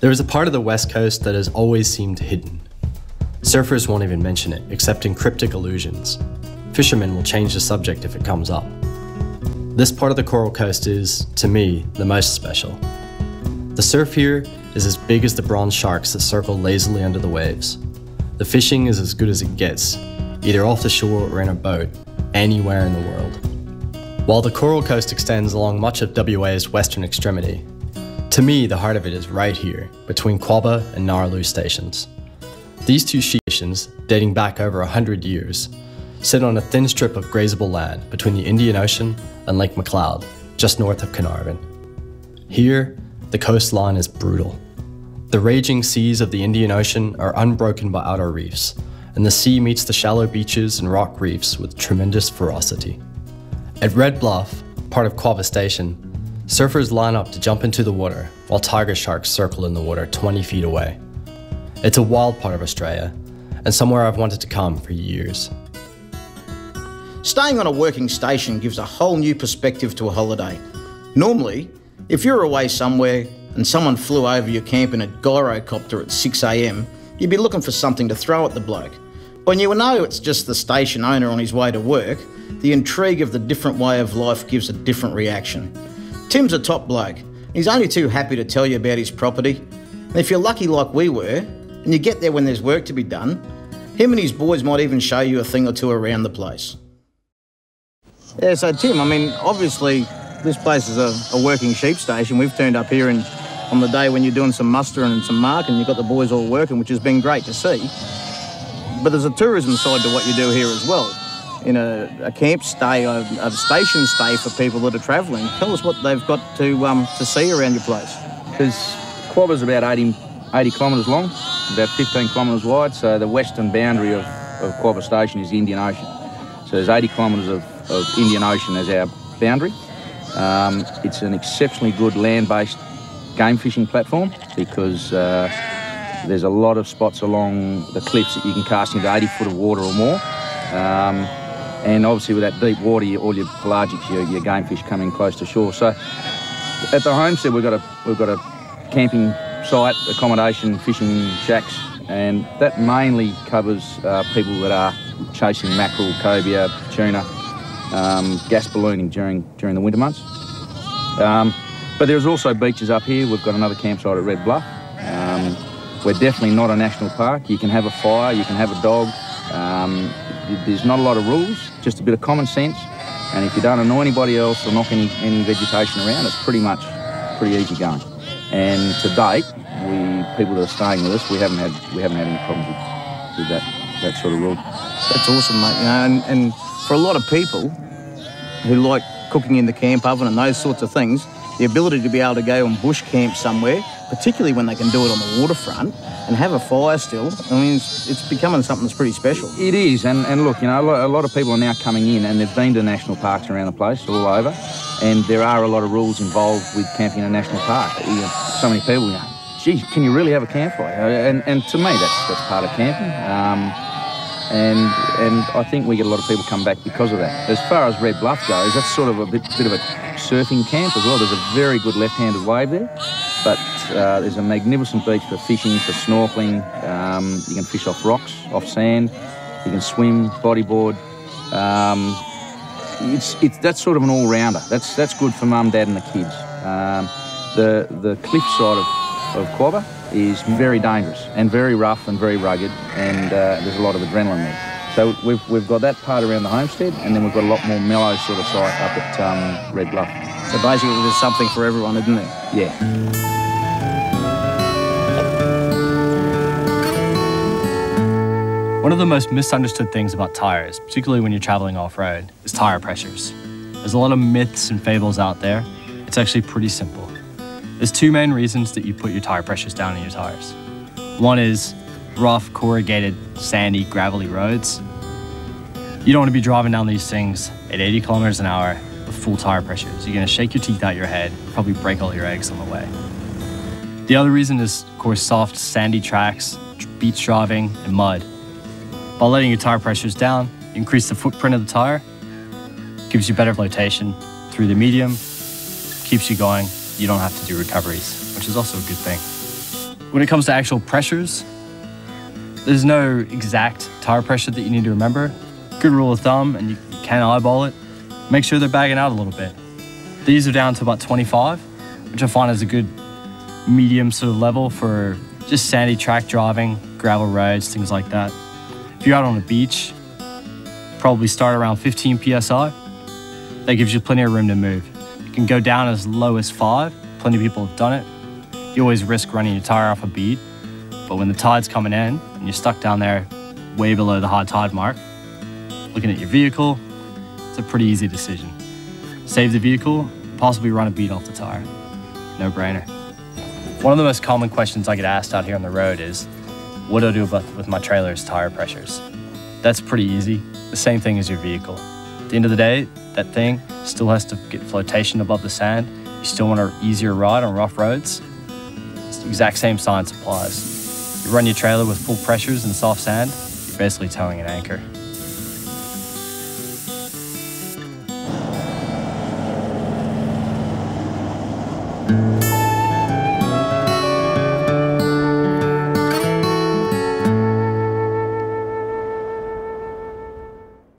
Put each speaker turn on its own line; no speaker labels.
There is a part of the West Coast that has always seemed hidden. Surfers won't even mention it, except in cryptic allusions. Fishermen will change the subject if it comes up. This part of the Coral Coast is, to me, the most special. The surf here is as big as the bronze sharks that circle lazily under the waves. The fishing is as good as it gets, either off the shore or in a boat, anywhere in the world. While the Coral Coast extends along much of WA's western extremity, to me the heart of it is right here, between Quobba and Narraloo stations. These two stations, dating back over 100 years, sit on a thin strip of grazable land between the Indian Ocean and Lake McLeod, just north of Carnarvon. Here, the coastline is brutal. The raging seas of the Indian Ocean are unbroken by outer reefs, and the sea meets the shallow beaches and rock reefs with tremendous ferocity. At Red Bluff, part of Quobba Station, surfers line up to jump into the water while tiger sharks circle in the water 20 feet away. It's a wild part of Australia, and somewhere I've wanted to come for years.
Staying on a working station gives a whole new perspective to a holiday. Normally, if you're away somewhere and someone flew over your camp in a gyrocopter at 6 AM, you'd be looking for something to throw at the bloke. When you know it's just the station owner on his way to work, the intrigue of the different way of life gives a different reaction. Tim's a top bloke. He's only too happy to tell you about his property. And if you're lucky like we were, and you get there when there's work to be done, him and his boys might even show you a thing or two around the place. Yeah, so Tim, I mean, obviously this place is a working sheep station. We've turned up here on the day when you're doing some mustering and some marking, you've got the boys all working, which has been great to see. But there's a tourism side to what you do here as well. In a camp stay, a station stay for people that are travelling. Tell us what they've got to see around your place.
Because Quobba's about 80 kilometres long, about 15 kilometres wide, so the western boundary of Quobba Station is the Indian Ocean. So there's 80 kilometres of Indian Ocean as our boundary. It's an exceptionally good land-based game fishing platform because there's a lot of spots along the cliffs that you can cast into 80 foot of water or more. And obviously with that deep water, all your pelagics, your game fish come in close to shore. So at the homestead, we've got a camping site, accommodation, fishing shacks, and that mainly covers people that are chasing mackerel, cobia, tuna, gas ballooning during the winter months. But there's also beaches up here. We've got another campsite at Red Bluff. We're definitely not a national park. You can have a fire, you can have a dog. There's not a lot of rules, just a bit of common sense. And if you don't annoy anybody else or knock any vegetation around, it's pretty easy going. And to date, people that are staying with us, we haven't had any problems with that sort of rule.
That's awesome, mate. You know, and for a lot of people who like cooking in the camp oven and those sorts of things, the ability to be able to go and bush camp somewhere, particularly when they can do it on the waterfront and have a fire still, I mean, it's becoming something that's pretty special.
It is, and look, you know, a lot of people are now coming in and they've been to national parks around the place, all over, and there are a lot of rules involved with camping in a national park. So many people, you know, gee, can you really have a campfire? And to me, that's part of camping. And I think we get a lot of people come back because of that. As far as Red Bluff goes, that's sort of a bit of a surfing camp as well. There's a very good left-handed wave there, but there's a magnificent beach for fishing, for snorkeling. You can fish off rocks, off sand. You can swim, bodyboard. That's sort of an all-rounder. That's good for mum, dad, and the kids. The cliff side of Quobba is very dangerous and very rough and very rugged, and there's a lot of adrenaline there. So we've got that part around the homestead, and then we've got a lot more mellow sort of site up at Red Bluff.
So basically there's something for everyone, isn't there?
Yeah.
One of the most misunderstood things about tyres, particularly when you're traveling off-road, is tyre pressures. There's a lot of myths and fables out there. It's actually pretty simple. There's two main reasons that you put your tyre pressures down in your tyres. One is rough, corrugated, sandy, gravelly roads. You don't want to be driving down these things at 80 kilometers an hour with full tyre pressures. You're going to shake your teeth out your head, probably break all your eggs on the way. The other reason is, of course, soft, sandy tracks, beach driving, and mud. By letting your tyre pressures down, you increase the footprint of the tyre, gives you better flotation through the medium, keeps you going. You don't have to do recoveries, which is also a good thing. When it comes to actual pressures, there's no exact tire pressure that you need to remember. Good rule of thumb, and you can eyeball it, make sure they're bagging out a little bit. These are down to about 25, which I find is a good medium sort of level for just sandy track driving, gravel roads, things like that. If you're out on a beach, probably start around 15 PSI. That gives you plenty of room to move. You can go down as low as 5. Plenty of people have done it. You always risk running your tire off a bead, but when the tide's coming in and you're stuck down there way below the high tide mark, looking at your vehicle, it's a pretty easy decision. Save the vehicle, possibly run a bead off the tire. No brainer. One of the most common questions I get asked out here on the road is, what do I do with my trailer's tire pressures? That's pretty easy. The same thing as your vehicle. At the end of the day, that thing still has to get flotation above the sand. You still want an easier ride on rough roads. It's the exact same science applies. You run your trailer with full pressures and soft sand, you're basically towing an anchor.